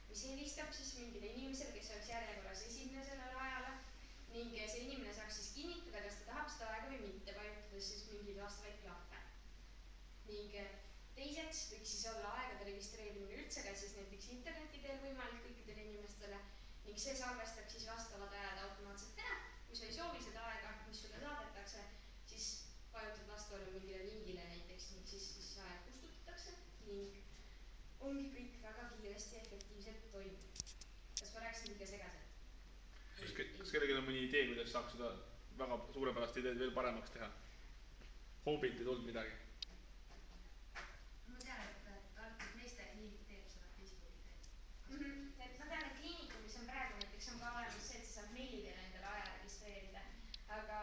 mis helistab siis mingile inimesele, kes oleks järjekorras esimene sellele ajale ning see inimene saaks siis kinnitada, kas ta tahab seda aega või mitte, vajutades siis mingeid vastavaid klappe. Ning teiseks võiks siis olla aegade registreerimine üldse, ka siis näiteks interneti teel võimalik kõikidele inimestele ning see salvestab siis vastavad ajad automaatselt ära. Kui sa ei soovi seda aega, mis sulle saadetakse, siis vajutad vastavale mingile lingile näiteks ning siis aeg kustutatakse ning ongi kõik väga kiiresti ja efektiivselt toimib. Kas ma rääksin liiga segaselt? Kas kellelgi on mõni idee, kuidas saaks seda väga suurepärast ideed veel paremaks teha? Hoobilt ei tulnud midagi. Ma tean, et Tartus meeste kliinik teeb seda Facebooki teel. Ma tean, et kliinikum, mis on praegu näiteks, on ka olemas see, et sa saad meilidele endale aja registreerida, aga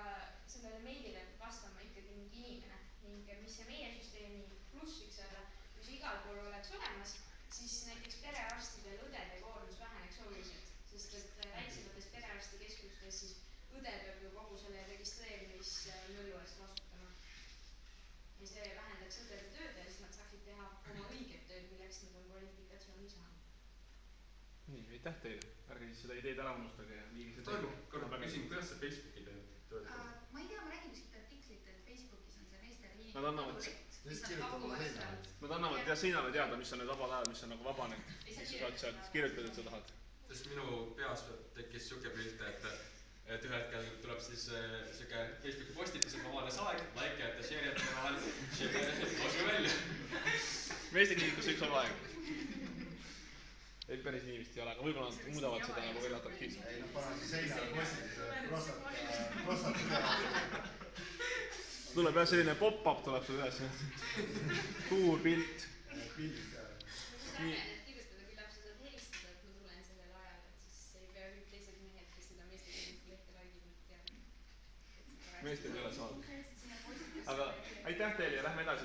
sellele meilile vastama ikkagi mingi inimene ning mis see meie süsteemi pluss võiks olla, kui see igal pool oleks olemas, siis näiteks perearstidel õdede koormus väheneks oluliselt, sest et väiksemates perearstikeskustes siis õde peab ju kogu selle registreerimismöllu eest vastutama. Ja see vähendaks õdede tööd ja siis nad saaksid teha oma õiget tööd, milleks nad on kvalifikatsiooni saanud. Nii, aitäh teile. Ärge siis seda ideed ära unustage. Toimu, korra küsin, kuidas see Facebooki töötab? Ma ei tea, ma nägin kuskilt artiklit, et Facebookis on see meeste kliinik. Nad annavad ja seinale teada, mis on need vabad ajad, mis on nagu vabanenud. Siis saad sealt kirjutada, et sa tahad. Sest minu peas tekkis siuke pilt, et ühe hetkel tuleb siis siuke Facebooki postitus, et vabanes aeg, like ja share jätta vahel, laske välja. Meeste kliinikus üks on aeg. Ei päris inimest ei ole, aga võib-olla nad muudavad seda nagu veel atraktiivselt. Ei, nad panevadki seinale postituse prostat üle. Tuleb jah selline pop-up tuleb sul üles. Suur pilt. Pildid ka. Kui sa näed, et kirjutada, küllap sa saad helistada, et ma tulen sellel ajal, et siis ei pea kõik teised mehed, kes seda meeste kliiniku lehte laikid teada. Meested ei ole saanud. Aga aitäh teile ja lähme edasi.